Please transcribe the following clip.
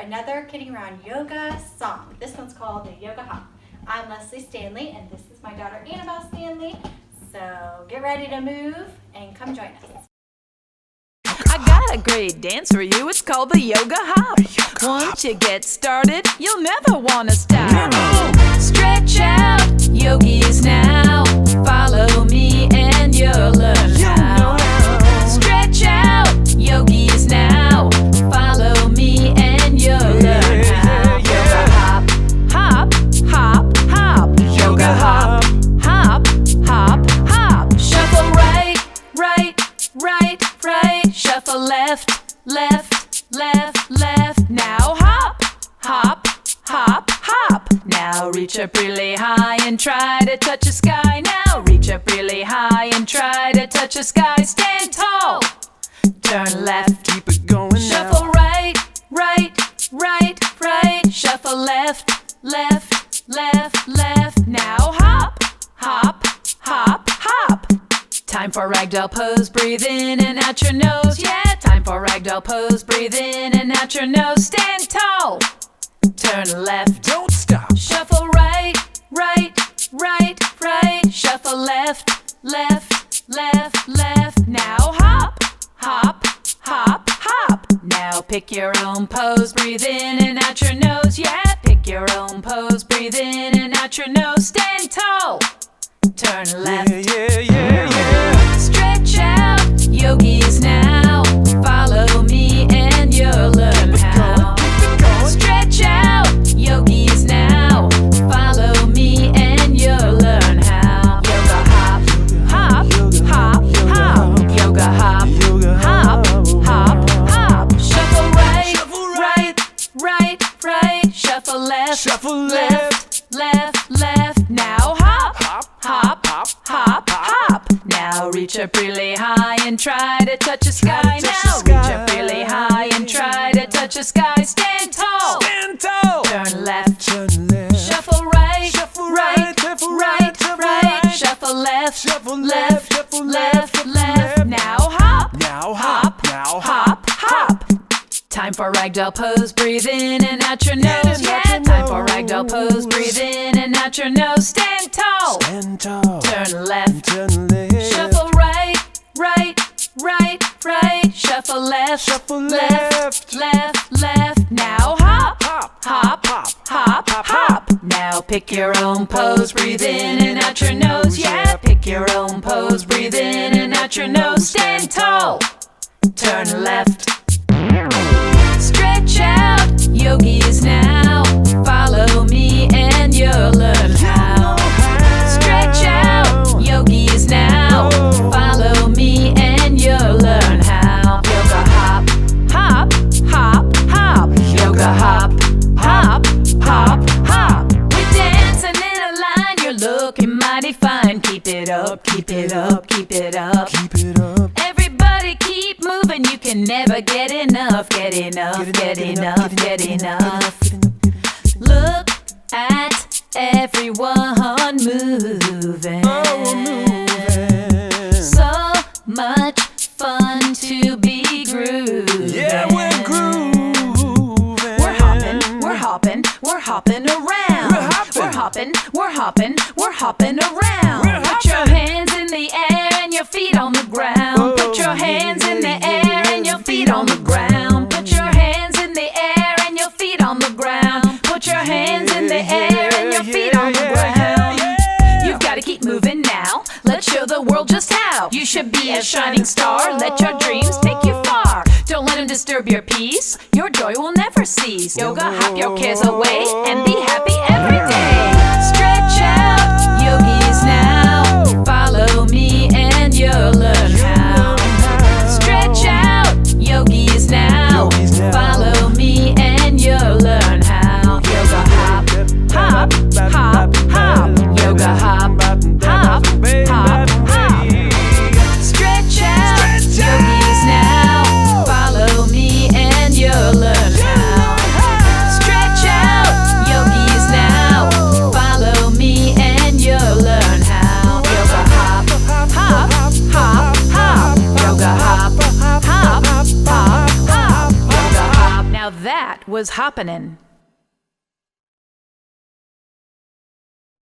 another Kidding Around yoga song. This one's called the Yoga Hop. I'm Leslie Stanley, and this is my daughter Annabelle Stanley. So get ready to move and come join us. I got a great dance for you, it's called the Yoga Hop. Once you get started, you'll never want to stop. Stretch out, yogis now. Follow me and you'll learn how. Stretch out, yogis now. Follow me and you'll learn how. Yoga hop, hop, hop, hop. Yoga hop, hop, hop, hop. Shuffle right, right, right, right. Shuffle left, left, left, left. Now hop, hop, hop, hop. Now reach up really high and try to touch the sky. Now reach up really high and try to touch the sky. Stand tall, turn left, Keep it going shuffle now. right, right, right, right. Shuffle left, left, left, left. Now hop, hop, hop, hop. Time for ragdoll pose, breathe in and out your nose. Yeah, time for ragdoll pose, breathe in and out your nose. Stand tall, turn left, Don't stop. shuffle right, right, right, right. Shuffle left, left, left, left. Now hop, hop, hop, hop. Now pick your own pose, breathe in and out your nose. Yeah, pick your own pose, breathe in and out your nose. Stand tall, turn left, Yeah. stretch out, yogis now. Follow me and you'll learn how. Stretch out, yogis now. Follow me and you'll learn how. Yoga hop, hop, hop, hop. Yoga hop, hop, hop, hop. Shuffle right, right, right, right. Shuffle left, Shuffle left, left, left. Now hop, hop, hop, hop. Now reach up really high and try to touch the sky. touch the Now sky. reach up really high and try to touch the sky. Stand tall, Stand tall. turn left, Turn left. shuffle right, Shuffle right, right, shuffle right, right, shuffle right. right. Shuffle left, Shuffle left, left, shuffle left, left, shuffle left. left. Now hop, Now hop, now hop, hop. Time for ragdoll pose, breathe in and out your nose. and Yeah, out your time for ragdoll pose, nose. breathe in and out your nose. Stand tall, Stand tall. turn left, Turn left. shuffle right, right, right, right. Shuffle left, Shuffle left, left. left, left. Now hop, Hop, hop, hop, hop. Now pick your own pose, breathe in and out your nose. Yeah, pick your own pose, breathe in and out your nose. Stand tall, turn left, stretch out, yogis now. Follow me and you'll learn how. Stretch out, yogis now. Follow me and you'll learn how. Yoga hop, hop, hop, hop. Yoga hop, hop, hop, hop. We're dancing in a line, you're looking mighty fine. Keep it up, keep it up, keep it up. Keep it up. Everybody keep moving, you can never get enough, get enough, get enough, get enough. Look at everyone moving. So much fun to be grooving. Yeah, we're grooving. We're hopping, we're hopping, we're hopping around. We're hopping. We're hopping, we're hopping, we're hopping around. We're Put your hopping. hands in the air and your feet on the ground. Put your hands in the air and your feet on the ground. Put your hands in the air and your feet on the ground. Put your hands in the air and your feet on the ground. You've got to keep moving now. Let's show the world just how. You should be a shining star. Let your dreams take you far. Don't let them disturb your peace. Your joy will never cease. Yoga, hop your cares away and be happy every day. Stretch out, yogis now. Follow me and you'll learn how. Stretch out, yogis now. Follow me and you'll learn how. Yoga hop, hop, hop, hop. Yoga hop, hop, hop, hop. Stretch out, yogis now. Follow me and you'll learn how. Stretch out, yogis now. Follow me and you'll learn that was happening.